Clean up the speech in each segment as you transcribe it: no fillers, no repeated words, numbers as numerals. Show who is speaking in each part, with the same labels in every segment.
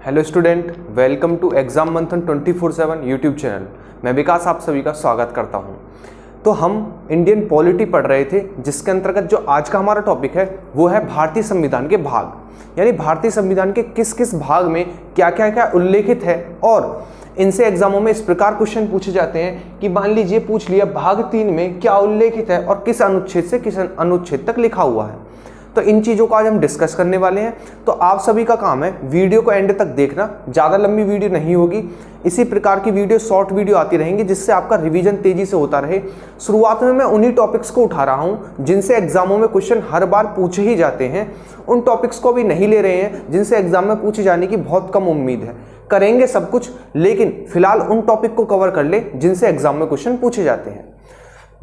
Speaker 1: Hello student, welcome to exam Manthan 24/7 YouTube channel. मैं विकास आप सभी का स्वागत करता हूं। तो हम इंडियन पॉलिटी पढ़ रहे थे, जिसके अंतर्गत जो आज का हमारा टॉपिक है वो है भारतीय संविधान के भाग, यानी भारतीय संविधान के किस किस भाग में क्या क्या क्या उल्लेखित है। और इनसे एग्जामों में इस प्रकार क्वेश्चन पूछे जाते हैं कि मान लीजिए पूछ लिया भाग 3 में क्या उल्लेखित है और किस अनुच्छेद से किस अनुच्छेद तक लिखा हुआ है। तो इन चीज़ों को आज हम डिस्कस करने वाले हैं। तो आप सभी का काम है वीडियो को एंड तक देखना, ज़्यादा लंबी वीडियो नहीं होगी। इसी प्रकार की वीडियो शॉर्ट वीडियो आती रहेंगी जिससे आपका रिवीजन तेजी से होता रहे। शुरुआत में मैं उन्हीं टॉपिक्स को उठा रहा हूं जिनसे एग्जामों में क्वेश्चन हर बार पूछे ही जाते हैं। उन टॉपिक्स को भी नहीं ले रहे हैं जिनसे एग्जाम में पूछे जाने की बहुत कम उम्मीद है। करेंगे सब कुछ, लेकिन फिलहाल उन टॉपिक को कवर कर ले जिनसे एग्जाम में क्वेश्चन पूछे जाते हैं।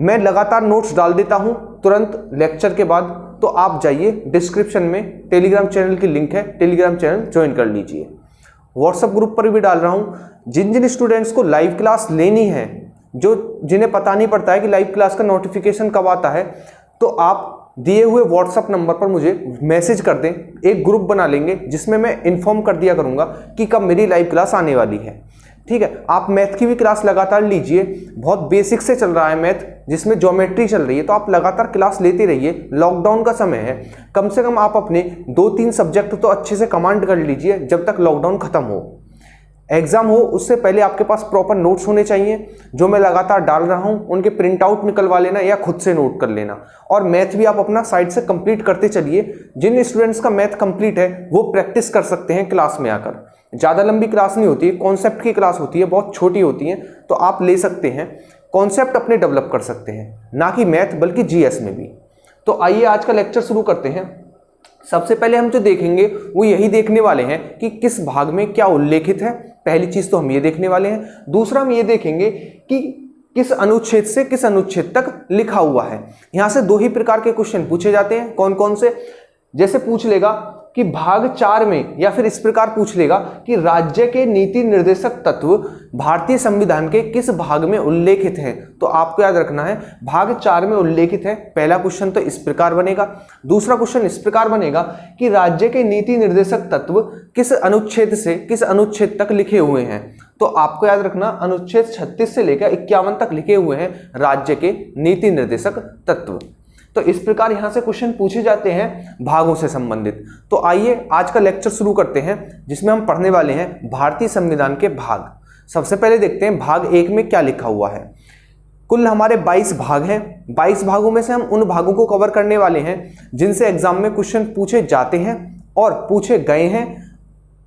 Speaker 1: मैं लगातार नोट्स डाल देता हूं तुरंत लेक्चर के बाद, तो आप जाइए डिस्क्रिप्शन में टेलीग्राम चैनल की लिंक है, टेलीग्राम चैनल ज्वाइन कर लीजिए। व्हाट्सएप ग्रुप पर भी डाल रहा हूं। जिन जिन स्टूडेंट्स को लाइव क्लास लेनी है, जिन्हें पता नहीं पड़ता है कि लाइव क्लास का नोटिफिकेशन कब आता है, तो आप दिए हुए व्हाट्सएप नंबर पर मुझे मैसेज कर दें। एक ग्रुप बना लेंगे जिसमें मैं इन्फॉर्म कर दिया करूंगा कि कब मेरी लाइव क्लास आने वाली है। ठीक है, आप मैथ की भी क्लास लगातार लीजिए। बहुत बेसिक से चल रहा है मैथ, जिसमें ज्योमेट्री चल रही है, तो आप लगातार क्लास लेते रहिए। लॉकडाउन का समय है, कम से कम आप अपने 2-3 सब्जेक्ट तो अच्छे से कमांड कर लीजिए जब तक लॉकडाउन खत्म हो। एग्जाम हो उससे पहले आपके पास प्रॉपर नोट्स होने चाहिए। जो मैं लगातार डाल रहा हूं उनके प्रिंट आउट निकलवा लेना या खुद से नोट कर लेना। और मैथ भी आप अपना साइड से कंप्लीट करते चलिए। जिन स्टूडेंट्स का मैथ कंप्लीट है वो प्रैक्टिस कर सकते हैं क्लास में आकर। ज़्यादा लंबी क्लास नहीं होती है, कॉन्सेप्ट की क्लास होती है, बहुत छोटी होती है, तो आप ले सकते हैं। कॉन्सेप्ट अपने डेवलप कर सकते हैं, ना कि मैथ बल्कि जीएस में भी। तो आइए आज का लेक्चर शुरू करते हैं। सबसे पहले हम जो देखेंगे वो यही देखने वाले हैं कि किस भाग में क्या उल्लेखित है। पहली चीज तो हम ये देखने वाले हैं। दूसरा हम ये देखेंगे कि किस अनुच्छेद से किस अनुच्छेद तक लिखा हुआ है। यहां से 2 ही प्रकार के क्वेश्चन पूछे जाते हैं। कौन कौन से? जैसे पूछ लेगा कि भाग 4 में, या फिर इस प्रकार पूछ लेगा कि राज्य के नीति निर्देशक तत्व भारतीय संविधान के किस भाग में उल्लेखित हैं। तो आपको याद रखना है भाग 4 में उल्लेखित है। पहला क्वेश्चन तो इस प्रकार बनेगा। दूसरा क्वेश्चन इस प्रकार बनेगा कि राज्य के नीति निर्देशक तत्व किस अनुच्छेद से किस अनुच्छेद तक लिखे हुए हैं। तो आपको याद रखना अनुच्छेद 36 से लेकर 51 तक लिखे हुए हैं राज्य के नीति निर्देशक तत्व। तो इस प्रकार यहां से क्वेश्चन पूछे जाते हैं भागों से संबंधित। तो आइए आज का लेक्चर शुरू करते हैं, जिसमें हम पढ़ने वाले हैं भारतीय संविधान के भाग। सबसे पहले देखते हैं भाग 1 में क्या लिखा हुआ है। कुल हमारे 22 भाग हैं। 22 भागों में से हम उन भागों को कवर करने वाले हैं जिनसे एग्जाम में क्वेश्चन पूछे जाते हैं और पूछे गए हैं,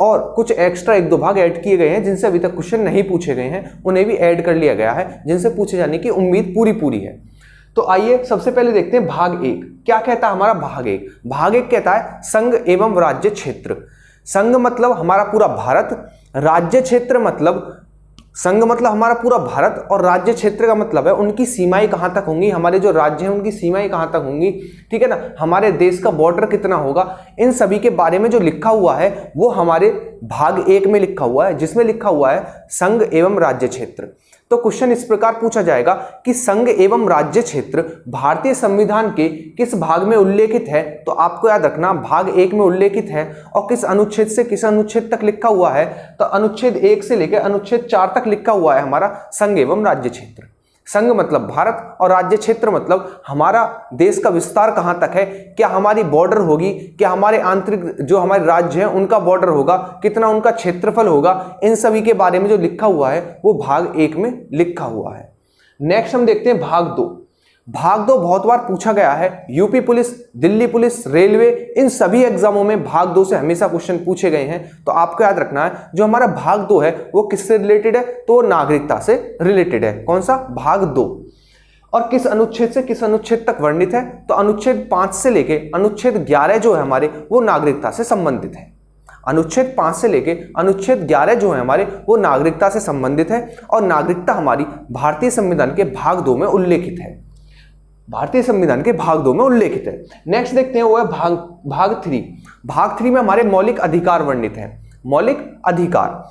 Speaker 1: और कुछ एक्स्ट्रा 1-2 भाग ऐड किए गए हैं जिनसे अभी तक क्वेश्चन नहीं पूछे गए हैं, उन्हें भी ऐड कर लिया गया है, जिनसे पूछे जाने की उम्मीद पूरी है। तो आइए सबसे पहले देखते हैं भाग 1 क्या कहता है। हमारा भाग 1 कहता है संघ एवं राज्य क्षेत्र। संघ मतलब हमारा पूरा भारत, राज्य क्षेत्र मतलब संघ मतलब हमारा पूरा भारत, और राज्य क्षेत्र का मतलब है उनकी सीमाएं कहां तक होंगी, हमारे जो राज्य हैं उनकी सीमाएं कहां तक होंगी। ठीक है ना, हमारे देश का बॉर्डर कितना होगा, इन सभी के बारे में जो लिखा हुआ है वो हमारे भाग 1 में लिखा हुआ है, जिसमें लिखा हुआ है संघ एवं राज्य क्षेत्र। तो क्वेश्चन इस प्रकार पूछा जाएगा कि संघ एवं राज्य क्षेत्र भारतीय संविधान के किस भाग में उल्लेखित है। तो आपको याद रखना भाग 1 में उल्लेखित है, और किस अनुच्छेद से किस अनुच्छेद तक लिखा हुआ है। तो अनुच्छेद 1 से लेकर अनुच्छेद 4 तक लिखा हुआ है हमारा संघ एवं राज्य क्षेत्र। संघ मतलब भारत और राज्य क्षेत्र मतलब हमारा देश का विस्तार कहां तक है, क्या हमारी बॉर्डर होगी, क्या हमारे आंतरिक जो हमारे राज्य हैं उनका बॉर्डर होगा, कितना उनका क्षेत्रफल होगा। इन सभी के बारे में जो लिखा हुआ है वो भाग 1 में लिखा हुआ है। नेक्स्ट हम देखते हैं भाग 2। भाग 2 बहुत बार पूछा गया है। UP police, Delhi police, railway, इन सभी एग्जामों में भाग 2 से हमेशा क्वेश्चन पूछे गए हैं। तो आपको याद रखना है जो हमारा भाग 2 है वो किससे रिलेटेड है, तो नागरिकता से रिलेटेड है। कौन सा? भाग 2। और किस अनुच्छेद से किस अनुच्छेद तक वर्णित है, तो अनुच्छेद 5 से लेके अनुच्छेद 11 जो है हमारे वो नागरिकता से संबंधित है। अनुच्छेद 5 से लेके अनुच्छेद 11 जो है हमारे वो नागरिकता से संबंधित है, और नागरिकता हमारी भारतीय संविधान के भाग 2 में उल्लेखित है। भारतीय संविधान के भाग 2 में उल्लेखित है। नेक्स्ट देखते हैं वो है भाग 3। भाग 3 में हमारे मौलिक अधिकार वर्णित हैं। मौलिक अधिकार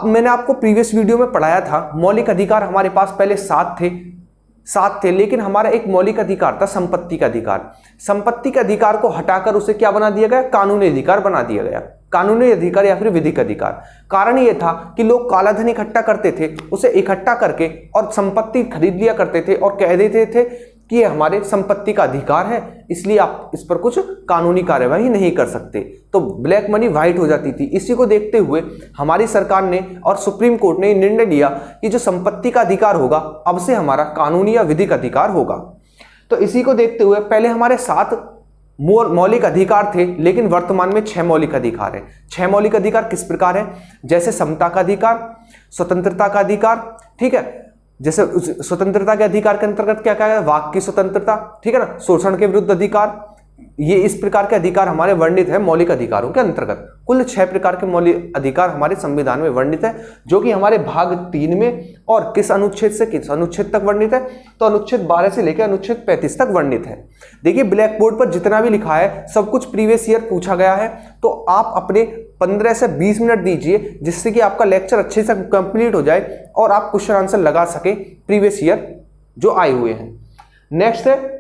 Speaker 1: मैंने आपको प्रीवियस वीडियो में पढ़ाया था। मौलिक अधिकार हमारे पास पहले 7 थे, लेकिन हमारा एक मौलिक अधिकार था संपत्ति का अधिकार। संपत्ति के अधिकार को हटाकर उसे क्या बना दिया गया? कानूनी अधिकार बना दिया गया। कानूनी अधिकार या फिर विधिक अधिकार। कारण ये था कि लोग काला धन इकट्ठा करते थे, उसे इकट्ठा करके और संपत्ति खरीद लिया करते थे और कह देते थे कि ये हमारे संपत्ति का अधिकार है, इसलिए आप इस पर कुछ कानूनी कार्यवाही नहीं कर सकते। तो ब्लैक मनी व्हाइट हो जाती थी। इसी को देखते हुए हमारी सरकार ने और सुप्रीम कोर्ट ने निर्णय लिया कि जो संपत्ति का अधिकार होगा अब से हमारा कानूनी या विधिक अधिकार होगा। तो इसी को देखते हुए पहले हमारे 7 मौलिक अधिकार थे, लेकिन वर्तमान में 6 मौलिक अधिकार है। 6 मौलिक अधिकार किस प्रकार है? जैसे समता का अधिकार, स्वतंत्रता का अधिकार, ठीक है, जैसे स्वतंत्रता के अधिकार के अंतर्गत क्या क्या है? वाक की स्वतंत्रता, ठीक है ना, शोषण के विरुद्ध अधिकार, ये इस प्रकार के अधिकार हमारे वर्णित है मौलिक अधिकारों के अंतर्गत। कुल 6 प्रकार के मौलिक अधिकार हमारे संविधान में वर्णित है, जो कि हमारे भाग 3 में और किस अनुच्छेद से किस अनुच्छेद तक वर्णित है? तो अनुच्छेद 12 से लेकर अनुच्छेद 35 तक वर्णित है। देखिए ब्लैक बोर्ड पर जितना भी लिखा है सब कुछ प्रीवियस ईयर पूछा गया है, तो आप अपने 15 से 20 मिनट दीजिए जिससे कि आपका लेक्चर अच्छे से कंप्लीट हो जाए और आप क्वेश्चन आंसर लगा सके प्रीवियस ईयर जो आए हुए हैं। नेक्स्ट है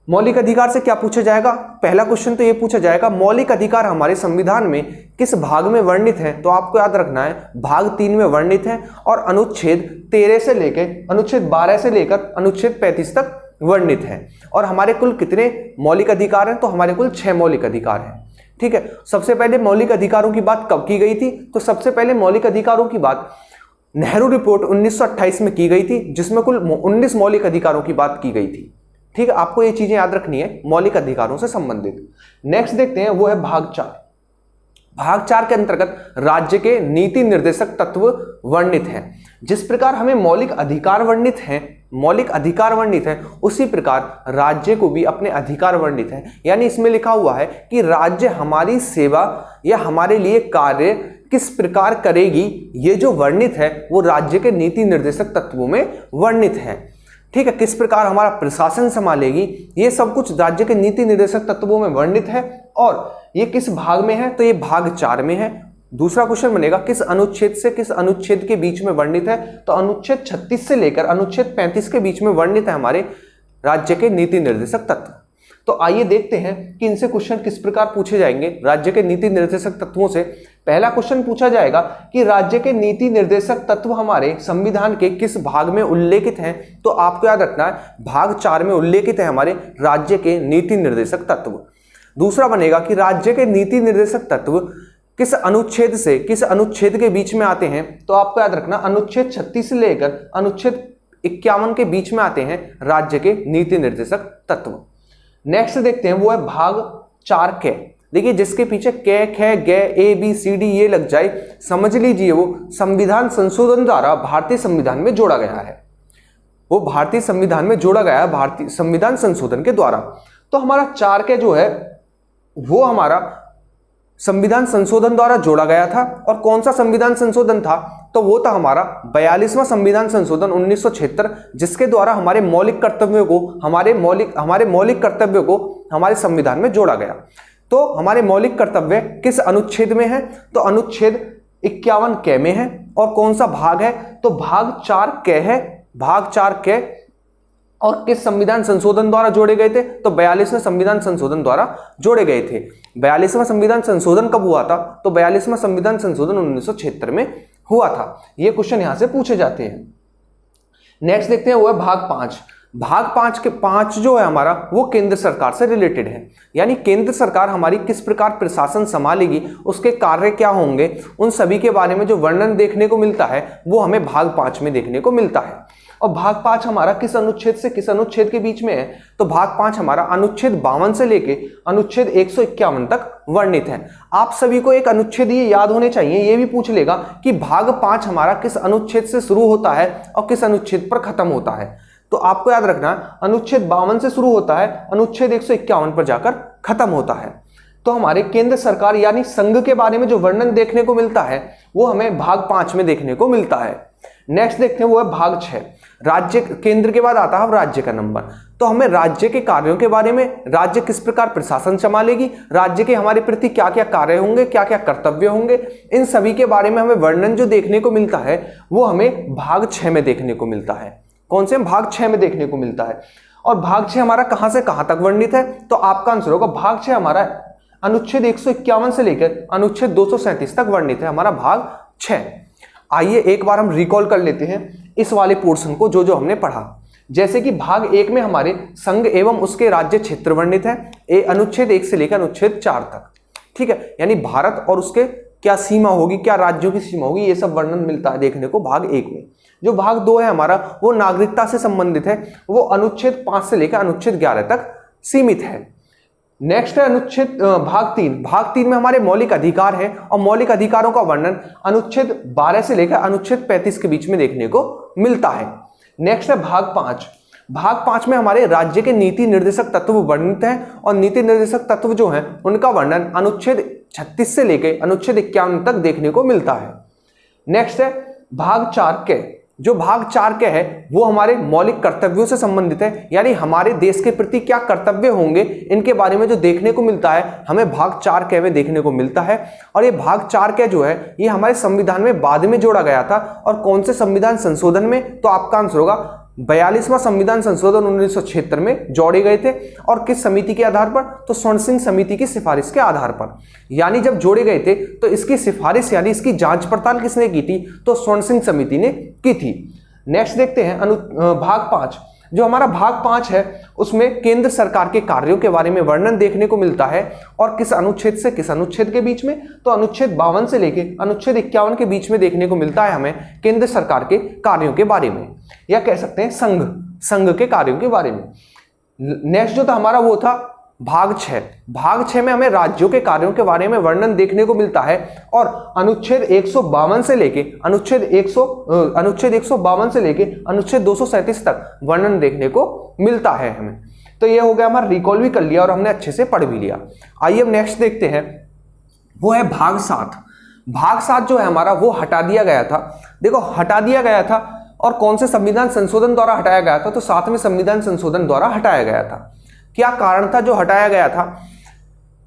Speaker 1: मौलिक अधिकार से क्या पूछा जाएगा? पहला क्वेश्चन तो ये पूछा जाएगा मौलिक अधिकार हमारे संविधान में किस भाग में वर्णित है? तो आपको याद रखना है भाग 3 में वर्णित है और अनुच्छेद 13 से लेकर अनुच्छेद 12 से लेकर अनुच्छेद 35 तक वर्णित है। और हमारे कुल कितने मौलिक अधिकार हैं? तो हमारे कुल 6 मौलिक अधिकार हैं, ठीक है। सबसे पहले मौलिक अधिकारों की बात कब की गई थी? तो सबसे पहले मौलिक अधिकारों की बात नेहरू रिपोर्ट 1928 में की गई थी, जिसमें कुल 19 मौलिक अधिकारों की बात की गई थी, ठीक है। आपको ये चीजें याद रखनी है मौलिक अधिकारों से संबंधित। नेक्स्ट देखते हैं, वो है भाग 4। भाग 4 के अंतर्गत राज्य के नीति निर्देशक तत्व वर्णित हैं। जिस प्रकार हमें मौलिक अधिकार वर्णित हैं, उसी प्रकार राज्य को भी अपने अधिकार वर्णित हैं। यानी इसमें लिखा हुआ है कि राज्य हमारी सेवा या हमारे लिए कार्य किस प्रकार करेगी, ये जो वर्णित है वो राज्य के नीति निर्देशक तत्वों में वर्णित है, ठीक है। किस प्रकार हमारा प्रशासन संभालेगी, ये सब कुछ राज्य के नीति निर्देशक तत्वों में वर्णित है। और ये किस भाग में है? तो ये भाग 4 में है। दूसरा क्वेश्चन बनेगा किस अनुच्छेद से किस अनुच्छेद के बीच में वर्णित है? तो अनुच्छेद 36 से लेकर अनुच्छेद 35 के बीच में वर्णित है हमारे राज्य के नीति निर्देशक तत्व। तो आइए देखते हैं कि इनसे क्वेश्चन किस प्रकार पूछे जाएंगे राज्य के नीति निर्देशक तत्वों से। पहला क्वेश्चन पूछा जाएगा कि राज्य के नीति निर्देशक तत्व हमारे संविधान के किस भाग में उल्लेखित हैं? तो आपको याद रखना है भाग 4 में उल्लेखित है हमारे राज्य के नीति निर्देशक तत्व। दूसरा बनेगा कि राज्य के नीति निर्देशक तत्व किस अनुच्छेद से किस अनुच्छेद के बीच में आते हैं? तो आपको याद रखना अनुच्छेद 36 से लेकर अनुच्छेद 51 के बीच में आते हैं राज्य के नीति निर्देशक तत्व। नेक्स्ट देखते हैं, वो है भाग 4 क। देखिए जिसके पीछे क, ख, ग, ए, बी, सी, डी ये लग जाए, समझ लीजिए वो संविधान संशोधन द्वारा भारतीय संविधान में जोड़ा गया है। वो भारतीय संविधान में जोड़ा गया है भारतीय संविधान संशोधन के द्वारा। तो हमारा 4 क जो है वो हमारा संविधान संशोधन द्वारा जोड़ा गया था। और कौन सा संविधान संशोधन था? तो वो था हमारा 42वां संविधान संशोधन 1976, जिसके द्वारा हमारे मौलिक कर्तव्यों को हमारे संविधान में जोड़ा गया। तो हमारे मौलिक कर्तव्य किस अनुच्छेद में है? तो अनुच्छेद 51 क में है। और कौन सा भाग है? तो भाग 4 क है। भाग 4 क और किस संविधान संशोधन द्वारा जोड़े गए थे? तो 42वें संविधान संशोधन द्वारा जोड़े गए थे। 42वां संविधान संशोधन कब हुआ था? तो 42वां संविधान संशोधन 1976 में हुआ था। ये क्वेश्चन यहां से पूछे जाते हैं। नेक्स्ट देखते हैं, वो है भाग 5। भाग 5 के 5 जो है हमारा वो केंद्र सरकार से रिलेटेड है। यानी केंद्र सरकार हमारी किस प्रकार प्रशासन संभालेगी, उसके कार्य क्या होंगे, उन सभी के बारे में जो वर्णन देखने को मिलता है वो हमें भाग 5 में देखने को मिलता है। और भाग 5 हमारा किस अनुच्छेद से किस अनुच्छेद के बीच में है? तो भाग 5 हमारा अनुच्छेद 52 से लेके अनुच्छेद 151 तक वर्णित है। आप सभी को एक अनुच्छेद ये याद होने चाहिए, ये भी पूछ लेगा कि भाग 5 हमारा किस अनुच्छेद से शुरू होता है और किस अनुच्छेद पर खत्म होता है। तो आपको याद रखना अनुच्छेद 52 से शुरू होता है, अनुच्छेद 151 पर जाकर खत्म होता है। तो हमारे केंद्र सरकार यानी संघ के बारे में जो वर्णन देखने को मिलता है वो हमें भाग 5 में देखने को मिलता है। नेक्स्ट देखते हैं, वो है भाग 6। राज्य केंद्र के बाद आता है राज्य का नंबर। तो हमें राज्य के कार्यों के बारे में, राज्य किस प्रकार प्रशासन संभालेगी, राज्य के हमारे प्रति क्या क्या कार्य होंगे, क्या क्या कर्तव्य होंगे, इन सभी के बारे में हमें वर्णन जो देखने को मिलता है वो हमें भाग 6 में देखने को मिलता है। कौन से? भाग 6 में देखने को मिलता है। और भाग 6 हमारा कहां से कहां तक वर्णित है? तो आपका आंसर होगा भाग 6 हमारा अनुच्छेद 151 से लेकर अनुच्छेद 237 तक वर्णित है हमारा भाग 6। आइए एक बार हम रिकॉल कर लेते हैं इस वाले पोर्शन को जो हमने पढ़ा। जैसे कि भाग 1 में हमारे संघ एवं उसके राज्य क्षेत्र वर्णित है, अनुच्छेद 1 से लेकर अनुच्छेद 4 तक, ठीक है। यानी भारत और उसके क्या सीमा होगी, क्या राज्यों की सीमा होगी, ये सब वर्णन मिलता है देखने को भाग 1 में। जो भाग 2 है हमारा वो नागरिकता से संबंधित है, वो अनुच्छेद 5 से लेकर अनुच्छेद 11 तक सीमित है। नेक्स्ट है अनुच्छेद भाग 3। भाग 3 में हमारे मौलिक अधिकार है और मौलिक अधिकारों का वर्णन अनुच्छेद 12 से लेकर अनुच्छेद 35 के बीच में देखने को मिलता है। नेक्स्ट है भाग 5। भाग 5 में हमारे राज्य के नीति निर्देशक तत्व वर्णित हैं और नीति निर्देशक तत्व जो हैं उनका वर्णन अनुच्छेद 36 से लेकर अनुच्छेद 51 तक देखने को मिलता है। नेक्स्ट है भाग 4 के। जो भाग 4 के है वो हमारे मौलिक कर्तव्यों से संबंधित है, यानी हमारे देश के प्रति क्या कर्तव्य होंगे इनके बारे में जो देखने को मिलता है हमें भाग 4 के में देखने को मिलता है। और ये भाग 4 के जो है ये हमारे संविधान में बाद में जोड़ा गया था। और कौन से संविधान संशोधन में, तो आपका आंसर होगा 42वां संविधान संशोधन 1976 में जोड़े गए थे। और किस समिति के आधार पर, तो स्वर्ण सिंह समिति की सिफारिश के आधार पर। यानी जब जोड़े गए थे तो इसकी सिफारिश यानी इसकी जांच पड़ताल किसने की थी, तो स्वर्ण सिंह समिति ने की थी। नेक्स्ट देखते हैं भाग 5। जो हमारा भाग 5 है उसमें केंद्र सरकार के कार्यों के बारे में वर्णन देखने को मिलता है। और किस अनुच्छेद से किस अनुच्छेद के बीच में, तो अनुच्छेद 52 से लेके अनुच्छेद 51 के बीच में देखने को मिलता है हमें केंद्र सरकार के कार्यों के बारे में, या कह सकते हैं संघ के कार्यों के बारे में। नेक्स्ट जो था हमारा वो था भाग 6। भाग 6 में हमें राज्यों के कार्यों के बारे में वर्णन देखने को मिलता है। और अनुच्छेद 152 से लेके अनुच्छेद 152 से लेके अनुच्छेद 237 तक वर्णन देखने को मिलता है हमें। तो ये हो गया हमारा, रिकॉल भी कर लिया और हमने अच्छे से पढ़ भी लिया। आइए अब नेक्स्ट देखते हैं, वो है भाग 7। भाग 7 जो है हमारा वो हटा दिया गया था। देखो हटा दिया गया था और कौन से संविधान संशोधन द्वारा हटाया गया था, तो 7वें संविधान संशोधन द्वारा हटाया गया था। क्या कारण था जो हटाया गया था,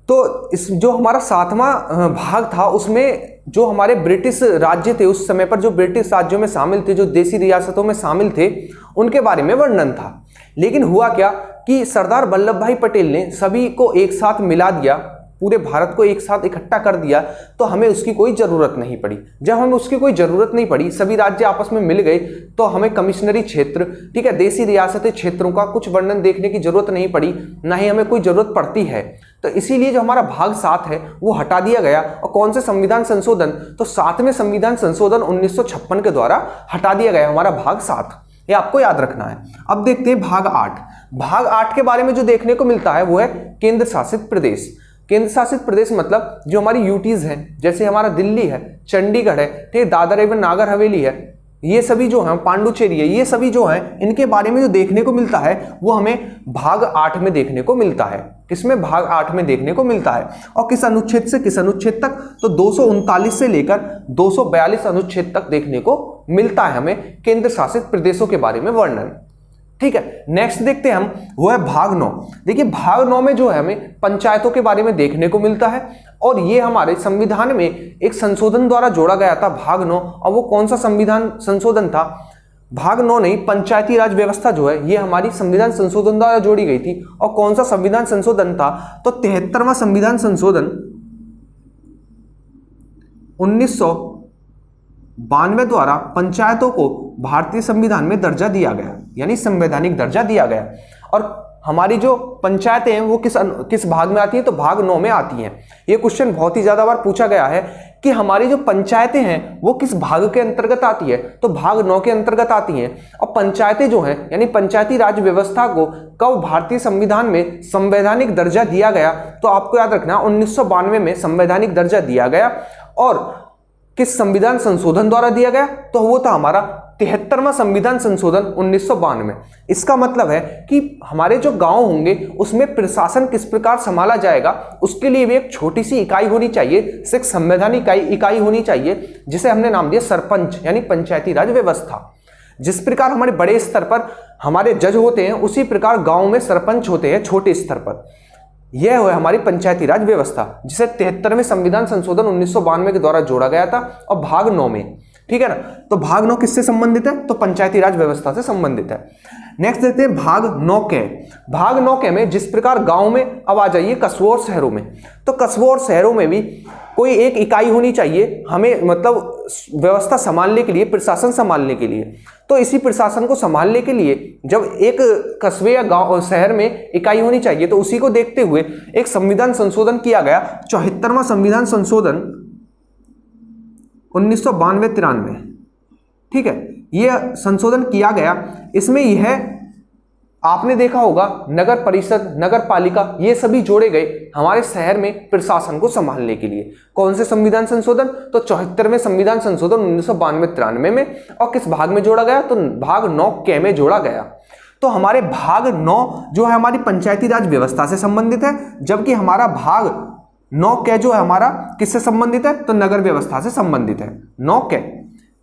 Speaker 1: तो इस जो हमारा 7वां भाग था उसमें जो हमारे ब्रिटिश राज्य थे उस समय पर, जो ब्रिटिश राज्यों में शामिल थे, जो देसी रियासतों में शामिल थे, उनके बारे में वर्णन था। लेकिन हुआ क्या कि सरदार वल्लभ भाई पटेल ने सभी को एक साथ मिला दिया, पूरे भारत को एक साथ इकट्ठा कर दिया, तो हमें उसकी कोई ज़रूरत नहीं पड़ी। जब हमें उसकी कोई ज़रूरत नहीं पड़ी, सभी राज्य आपस में मिल गए, तो हमें कमिश्नरी क्षेत्र, ठीक है, देसी रियासती क्षेत्रों का कुछ वर्णन देखने की जरूरत नहीं पड़ी, ना ही हमें कोई ज़रूरत पड़ती है। तो इसीलिए जो हमारा भाग 7 है वो हटा दिया गया। और कौन से संविधान संशोधन, तो 7वें संविधान संशोधन 1956 के द्वारा हटा दिया गया हमारा भाग 7। ये आपको याद रखना है। अब देखते हैं भाग 8। भाग 8 के बारे में जो देखने को मिलता है वो है केंद्र शासित प्रदेश। केंद्र शासित प्रदेश मतलब जो हमारी यूटीज हैं, जैसे हमारा दिल्ली है, चंडीगढ़ है, ठीक, दादर एवं नागर हवेली है, ये सभी जो हैं, पांडुचेरी है, ये सभी जो हैं, इनके बारे में जो देखने को मिलता है वो हमें भाग 8 में देखने को मिलता है। किसमें, भाग 8 में देखने को मिलता है। और किस अनुच्छेद से किस अनुच्छेद तक, तो 239 से लेकर 242 अनुच्छेद तक देखने को मिलता है हमें केंद्र शासित प्रदेशों के बारे में वर्णन। ठीक है, नेक्स्ट देखते हैं हम, वो है भाग 9। देखिए भाग 9 में जो है हमें पंचायतों के बारे में देखने को मिलता है। और ये हमारे संविधान में एक संशोधन द्वारा जोड़ा गया था भाग 9। और वो कौन सा संविधान संशोधन था, भाग 9 नहीं, पंचायती राज व्यवस्था जो है ये हमारी संविधान संशोधन द्वारा जोड़ी गई थी। और कौन सा संविधान संशोधन था, तो 73वां संविधान संशोधन 1992 द्वारा पंचायतों को भारतीय संविधान में दर्जा दिया गया, यानी संवैधानिक दर्जा दिया गया। और हमारी जो पंचायतें हैं वो किस भाग में आती हैं, तो भाग 9 में आती हैं। ये क्वेश्चन बहुत ही ज्यादा बार पूछा गया है कि हमारी जो पंचायतें हैं वो किस भाग के अंतर्गत आती है, तो भाग 9 के अंतर्गत आती हैं। और पंचायतें जो हैं यानी पंचायती राज व्यवस्था को कब भारतीय संविधान में संवैधानिक दर्जा दिया गया, तो आपको याद रखना 1992 में संवैधानिक दर्जा दिया गया। और किस संविधान संशोधन द्वारा दिया गया, तो वो था हमारा 73वां संविधान संशोधन 1992 में। इसका मतलब है कि हमारे जो गांव होंगे उसमें प्रशासन किस प्रकार संभाला जाएगा, उसके लिए भी एक छोटी सी इकाई होनी चाहिए, एक संवैधानिक इकाई होनी चाहिए, जिसे हमने नाम दिया सरपंच, यानी पंचायती राज व्यवस्था। जिस प्रकार हमारे बड़े स्तर पर हमारे जज होते हैं, उसी प्रकार गांव में सरपंच होते हैं छोटे स्तर पर। यह है हमारी पंचायती राज व्यवस्था, जिसे 73वें संविधान संशोधन 1992 के द्वारा जोड़ा गया था। और भाग 9 में, ठीक है ना। तो भाग 9 किससे संबंधित है, तो पंचायती राज व्यवस्था से संबंधित है। नेक्स्ट देखते हैं भाग 9 के। भाग 9 के में जिस प्रकार गांव में, अब आ जाइए कस्बों और शहरों में, तो कस्बों और शहरों में भी कोई एक इकाई होनी चाहिए हमें, मतलब व्यवस्था संभालने के लिए, प्रशासन संभालने के लिए। तो इसी प्रशासन को संभालने के लिए जब एक कस्बे या गांव शहर में इकाई होनी चाहिए, तो उसी को देखते हुए एक संविधान संशोधन किया गया, 74वां संविधान संशोधन 1992-93, ठीक है, यह संशोधन किया गया। इसमें यह आपने देखा होगा नगर परिषद, नगर पालिका, ये सभी जोड़े गए हमारे शहर में प्रशासन को संभालने के लिए। कौन से संविधान संशोधन, तो 74वें संविधान संशोधन 1992-93 में। और किस भाग में जोड़ा गया, तो भाग 9 के में जोड़ा गया। तो हमारे भाग 9 जो है हमारी पंचायती राज व्यवस्था से संबंधित है, जबकि हमारा भाग 9 के जो है हमारा किससे संबंधित है, तो नगर व्यवस्था से संबंधित है, 9 के,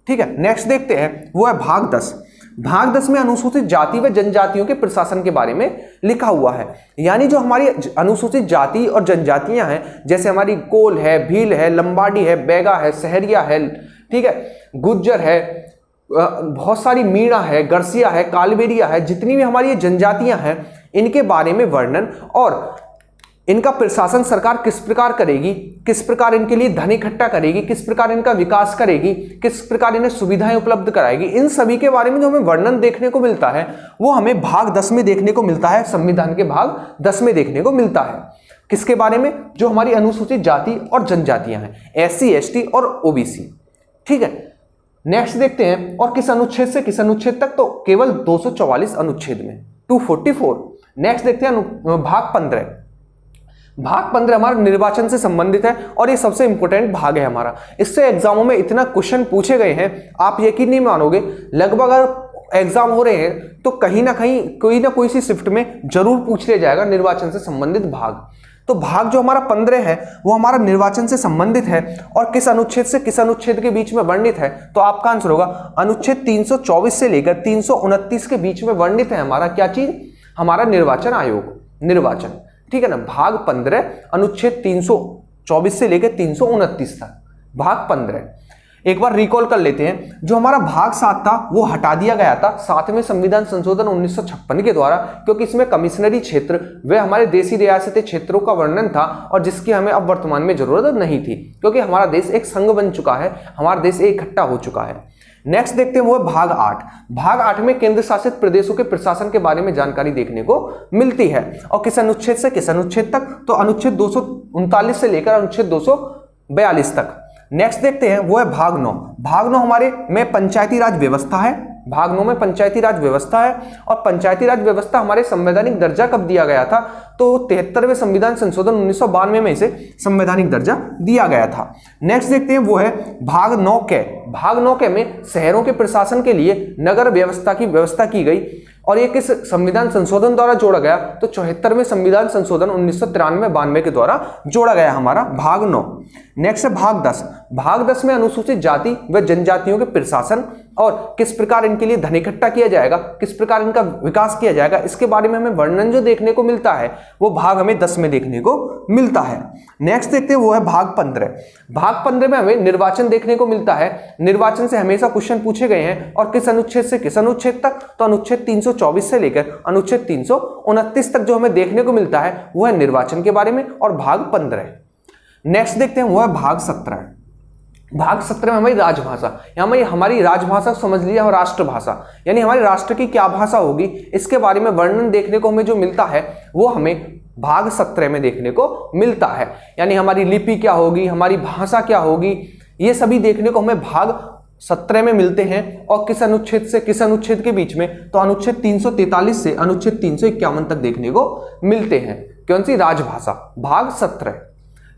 Speaker 1: ठीक है। नेक्स्ट देखते हैं, वो है भाग 10। भाग 10 में अनुसूचित जाति व जनजातियों के प्रशासन के बारे में लिखा हुआ है। यानी जो हमारी अनुसूचित जाति और जनजातियां हैं, जैसे हमारी कोल है, भील है, लंबाडी है, बैगा है, सहरिया है, ठीक है, गुज्जर है, बहुत सारी मीणा है, गरसिया है, कालबेरिया है, जितनी भी हमारी ये जनजातियां हैं, इनके बारे में वर्णन और इनका प्रशासन सरकार किस प्रकार करेगी, किस प्रकार इनके लिए धन इकट्ठा करेगी, किस प्रकार इनका विकास करेगी, किस प्रकार इन्हें सुविधाएं उपलब्ध कराएगी, इन सभी के बारे में जो हमें वर्णन देखने को मिलता है वो हमें भाग 10 में देखने को मिलता है, संविधान के भाग 10 में देखने को मिलता है। किसके बारे में, जो हमारी अनुसूचित जाति और जनजातियां हैं, SC ST और OBC, ठीक है। नेक्स्ट देखते हैं, और किस अनुच्छेद से किस अनुच्छेद तक, तो केवल 244 अनुच्छेद में, 244। नेक्स्ट देखते हैं भाग 15। भाग 15 हमारा निर्वाचन से संबंधित है और ये सबसे इंपॉर्टेंट भाग है हमारा। इससे एग्जामों में इतना क्वेश्चन पूछे गए हैं, आप यकीन नहीं मानोगे, लगभग अगर एग्जाम हो रहे हैं तो कहीं ना कहीं कोई ना कोई सी शिफ्ट में जरूर पूछ लिया जाएगा निर्वाचन से संबंधित भाग। तो भाग जो हमारा 15 है वो हमारा निर्वाचन से संबंधित है और किस अनुच्छेद से किस अनुच्छेद के बीच में वर्णित है, तो आपका आंसर होगा अनुच्छेद 324 से लेकर 329 के बीच में वर्णित है हमारा क्या चीज, हमारा निर्वाचन आयोग, निर्वाचन, ठीक है ना। भाग 15 अनुच्छेद 324 से लेकर 329 तक, भाग 15। एक बार रिकॉल कर लेते हैं, जो हमारा भाग 7 था वो हटा दिया गया था 7वें संविधान संशोधन 1956 के द्वारा, क्योंकि इसमें कमिश्नरी क्षेत्र व हमारे देशी रियासती क्षेत्रों का वर्णन था और जिसकी हमें अब वर्तमान में जरूरत नहीं थी, क्योंकि हमारा देश एक संघ बन चुका है, हमारा देश एक इकट्ठा हो चुका है। नेक्स्ट देखते हैं वो है भाग 8। भाग 8 में केंद्र शासित प्रदेशों के प्रशासन के बारे में जानकारी देखने को मिलती है और किस अनुच्छेद से किस अनुच्छेद तक, तो अनुच्छेद 239 से लेकर अनुच्छेद 242 तक। नेक्स्ट देखते हैं वो है भाग 9। भाग 9 हमारे में पंचायती राज व्यवस्था है, भाग 9 में पंचायती राज व्यवस्था है और पंचायती राज व्यवस्था हमारे संवैधानिक दर्जा कब दिया गया था, तो 73वें संविधान संशोधन 1992 में इसे संवैधानिक दर्जा दिया गया था। नेक्स्ट देखते हैं वो है भाग 9 के। भाग 9 के में शहरों के प्रशासन के लिए नगर व्यवस्था की व्यवस्था की गई और ये किस संविधान संशोधन द्वारा जोड़ा गया, तो 74वें संविधान संशोधन 1993-92 के द्वारा जोड़ा गया हमारा भाग 9। नेक्स्ट है भाग 10। भाग 10 में अनुसूचित जाति व जनजातियों के प्रशासन और किस प्रकार इनके लिए धन इकट्ठा किया जाएगा, किस प्रकार इनका विकास किया जाएगा, इसके बारे में हमें वर्णन जो देखने को मिलता है वो भाग हमें 10 में देखने को मिलता है। नेक्स्ट देखते हैं वो है भाग 15। भाग 15 में हमें निर्वाचन देखने को मिलता है। निर्वाचन से हमेशा क्वेश्चन पूछे गए हैं और किस अनुच्छेद से किस अनुच्छेद तक, तो अनुच्छेद 324 से लेकर अनुच्छेद 329 तक जो हमें देखने को मिलता है वो है निर्वाचन के बारे में और भाग 15। नेक्स्ट देखते हैं वो है भाग 17। भाग 17 में हमारी राजभाषा, यहाँ में हमारी राजभाषा समझ लिया और राष्ट्रभाषा, यानी हमारे राष्ट्र की क्या भाषा होगी इसके बारे में वर्णन देखने को हमें जो मिलता है वो हमें भाग 17 में देखने को मिलता है। यानी हमारी लिपि क्या होगी, हमारी भाषा क्या होगी, ये सभी देखने को हमें भाग 17 में मिलते हैं और किस अनुच्छेद से किस अनुच्छेद के बीच में, तो अनुच्छेद 343 से अनुच्छेद 351 तक देखने को मिलते हैं। कौन सी, राजभाषा, भाग 17।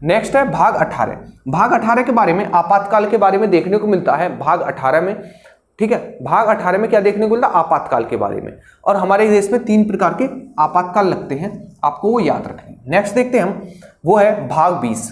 Speaker 1: नेक्स्ट है भाग 18। भाग 18 के बारे में आपातकाल के बारे में देखने को मिलता है भाग 18 में, ठीक है। भाग 18 में क्या देखने को मिलता है, आपातकाल के बारे में, और हमारे देश में 3 प्रकार के आपातकाल लगते हैं, आपको वो याद रखें। नेक्स्ट देखते हैं हम वो है भाग 20।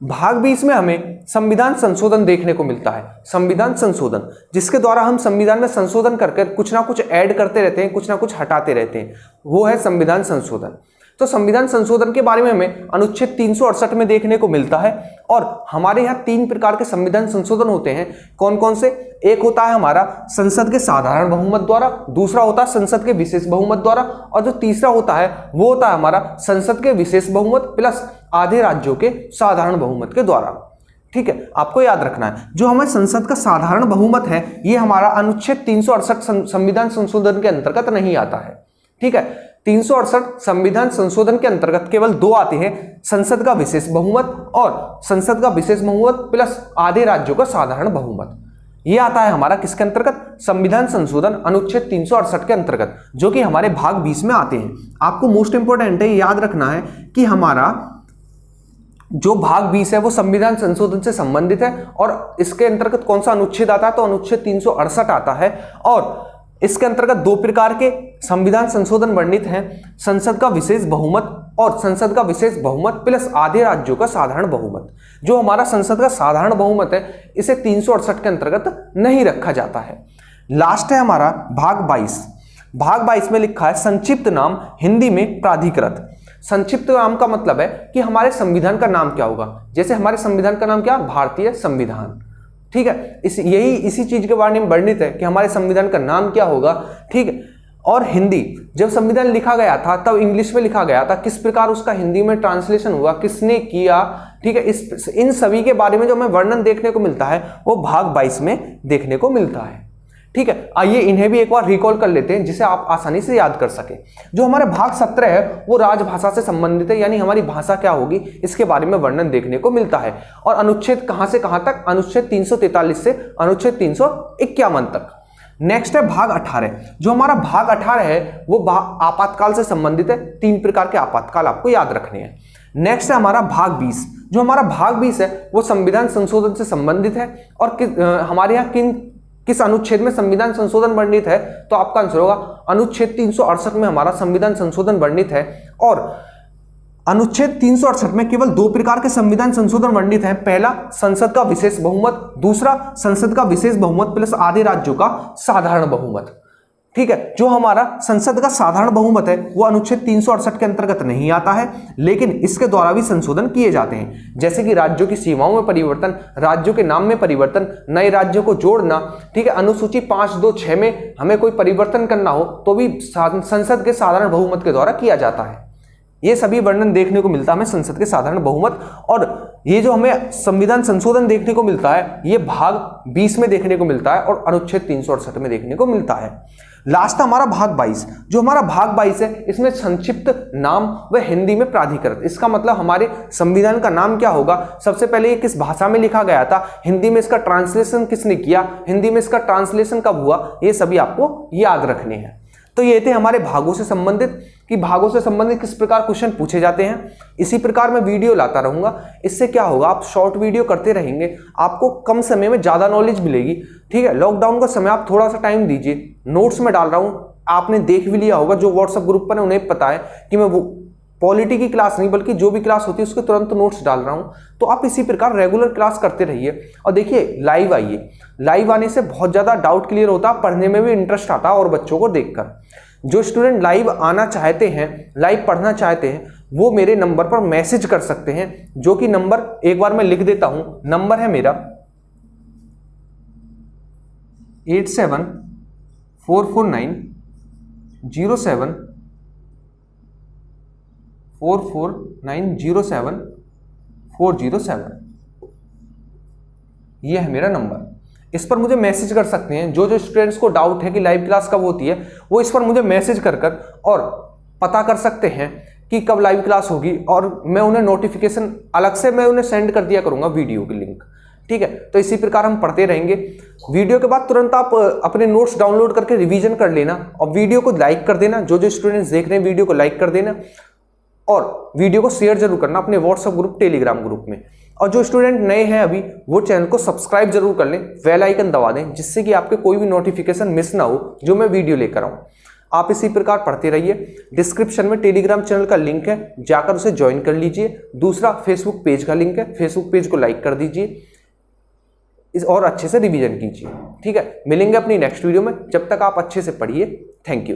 Speaker 1: भाग 20 में हमें संविधान संशोधन देखने को मिलता है। संविधान संशोधन जिसके द्वारा हम संविधान में संशोधन करके कुछ ना कुछ ऐड करते रहते हैं, कुछ ना कुछ हटाते रहते हैं, वो है संविधान संशोधन। तो संविधान संशोधन के बारे में हमें अनुच्छेद 368 में देखने को मिलता है। और हमारे यहाँ 3 प्रकार के संविधान संशोधन होते हैं। कौन कौन से? एक होता है हमारा संसद के साधारण बहुमत द्वारा, दूसरा होता है संसद के विशेष बहुमत द्वारा, और जो तीसरा होता है वो होता है हमारा संसद के विशेष बहुमत प्लस आधे राज्यों के साधारण बहुमत के द्वारा। ठीक है, आपको याद रखना है जो हमारे संसद का साधारण बहुमत है ये हमारा अनुच्छेद 368 संविधान संशोधन के अंतर्गत नहीं आता है। ठीक है, 368 संविधान संशोधन के अंतर्गत केवल 2 आते हैं, संसद का विशेष बहुमत और संसद का विशेष बहुमत प्लस आधे राज्यों का साधारण बहुमत। ये आता है हमारा किसके अंतर्गत? संविधान संशोधन अनुच्छेद 368 के अंतर्गत, जो कि हमारे भाग 20 में आते हैं। आपको मोस्ट इंपोर्टेंट है याद रखना है कि हमारा जो भाग 20 है वो संविधान संशोधन से संबंधित है, और इसके अंतर्गत कौन सा अनुच्छेद आता है? तो अनुच्छेद 368 आता है। और इसके अंतर्गत 2 प्रकार के संविधान संशोधन वर्णित हैं, संसद का विशेष बहुमत और संसद का विशेष बहुमत प्लस आधे राज्यों का साधारण बहुमत। जो हमारा संसद का साधारण बहुमत है इसे 368 के अंतर्गत नहीं रखा जाता है। लास्ट है हमारा भाग 22। भाग 22 में लिखा है संक्षिप्त नाम हिंदी में प्राधिकृत। संक्षिप्त नाम का मतलब है कि हमारे संविधान का नाम क्या होगा। जैसे हमारे संविधान का नाम क्या? भारतीय संविधान। ठीक है, इसी चीज के बारे में वर्णित है कि हमारे संविधान का नाम क्या होगा। ठीक है, और हिंदी जब संविधान लिखा गया था तब इंग्लिश में लिखा गया था, किस प्रकार उसका हिंदी में ट्रांसलेशन हुआ, किसने किया। ठीक है, इन सभी के बारे में जो हमें वर्णन देखने को मिलता है वो भाग 22 में देखने को मिलता है। ठीक है, आइए इन्हें भी एक बार रिकॉल कर लेते हैं जिसे आप आसानी से याद कर सके। जो हमारे भाग 17 है वो राजभाषा से संबंधित है, यानी हमारी भाषा क्या होगी इसके बारे में वर्णन देखने को मिलता है। और अनुच्छेद कहां से कहां तक? अनुच्छेद 343 से अनुच्छेद 351 तक। नेक्स्ट है भाग 18। जो हमारा भाग 18 है वो आपातकाल से संबंधित है। 3 प्रकार के आपातकाल आपको याद रखने हैं। नेक्स्ट है हमारा भाग 20। जो हमारा भाग 20 है वो संविधान संशोधन से संबंधित है। और हमारे यहाँ किस अनुच्छेद में संविधान संशोधन वर्णित है? तो आपका आंसर होगा अनुच्छेद 368 में हमारा संविधान संशोधन वर्णित है। और अनुच्छेद 368 में केवल 2 प्रकार के संविधान संशोधन वर्णित हैं। पहला संसद का विशेष बहुमत, दूसरा संसद का विशेष बहुमत प्लस आधे राज्यों का साधारण बहुमत। ठीक है, जो हमारा संसद का साधारण बहुमत है वो अनुच्छेद 368 के अंतर्गत नहीं आता है, लेकिन इसके द्वारा भी संशोधन किए जाते हैं, जैसे कि राज्यों की सीमाओं में परिवर्तन, राज्यों के नाम में परिवर्तन, नए राज्यों को जोड़ना। ठीक है, अनुसूची 526 में हमें कोई परिवर्तन करना हो तो भी संसद के साधारण बहुमत के द्वारा किया जाता है। ये सभी वर्णन देखने को मिलता है हमें संसद के साधारण बहुमत। और ये जो हमें संविधान संशोधन देखने को मिलता है ये भाग 20 में देखने को मिलता है और अनुच्छेद 368 में देखने को मिलता है। लास्ट हमारा भाग 22। जो हमारा भाग 22 है इसमें संक्षिप्त नाम व हिंदी में प्राधिकृत। इसका मतलब हमारे संविधान का नाम क्या होगा, सबसे पहले ये किस भाषा में लिखा गया था, हिंदी में इसका ट्रांसलेशन किसने किया, हिंदी में इसका ट्रांसलेशन कब हुआ, ये सभी आपको याद रखने हैं। तो ये थे हमारे भागों से संबंधित कि भागों से संबंधित किस प्रकार क्वेश्चन पूछे जाते हैं। इसी प्रकार मैं वीडियो लाता रहूंगा। इससे क्या होगा, आप शॉर्ट वीडियो करते रहेंगे, आपको कम समय में ज़्यादा नॉलेज मिलेगी। ठीक है, लॉकडाउन का समय आप थोड़ा सा टाइम दीजिए। नोट्स में डाल रहा हूँ, आपने देख भी लिया होगा, जो व्हाट्सएप ग्रुप पर है उन्हें पता है कि मैं वो पॉलिटी की क्लास नहीं बल्कि जो भी क्लास होती है उसके तुरंत नोट्स डाल रहा हूँ। तो आप इसी प्रकार रेगुलर क्लास करते रहिए और देखिए लाइव आइए। लाइव आने से बहुत ज़्यादा डाउट क्लियर होता है, पढ़ने में भी इंटरेस्ट आता है और बच्चों को देखकर। जो स्टूडेंट लाइव आना चाहते हैं, लाइव पढ़ना चाहते हैं, वो मेरे नंबर पर मैसेज कर सकते हैं, जो कि नंबर एक बार मैं लिख देता हूं। नंबर है मेरा 874490744907 ये है मेरा नंबर। इस पर मुझे मैसेज कर सकते हैं। जो स्टूडेंट्स को डाउट है कि लाइव क्लास कब होती है वो इस पर मुझे मैसेज कर और पता कर सकते हैं कि कब लाइव क्लास होगी, और मैं उन्हें नोटिफिकेशन अलग से मैं उन्हें सेंड कर दिया करूंगा वीडियो की लिंक। ठीक है, तो इसी प्रकार हम पढ़ते रहेंगे। वीडियो के बाद तुरंत आप अपने नोट्स डाउनलोड करके रिवीजन कर लेना और वीडियो को लाइक कर देना। जो स्टूडेंट्स देख रहे हैं वीडियो को लाइक कर देना और वीडियो को शेयर जरूर करना अपने व्हाट्सएप ग्रुप, टेलीग्राम ग्रुप में। और जो स्टूडेंट नए हैं अभी वो चैनल को सब्सक्राइब जरूर कर लें, बेल आइकन दबा दें, जिससे कि आपके कोई भी नोटिफिकेशन मिस ना हो जो मैं वीडियो लेकर आऊँ। आप इसी प्रकार पढ़ते रहिए। डिस्क्रिप्शन में टेलीग्राम चैनल का लिंक है, जाकर उसे ज्वाइन कर लीजिए। दूसरा फेसबुक पेज का लिंक है, फेसबुक पेज को लाइक कर दीजिए और अच्छे से रिवीजन कीजिए। ठीक है, मिलेंगे अपनी नेक्स्ट वीडियो में। जब तक आप अच्छे से पढ़िए। Thank you.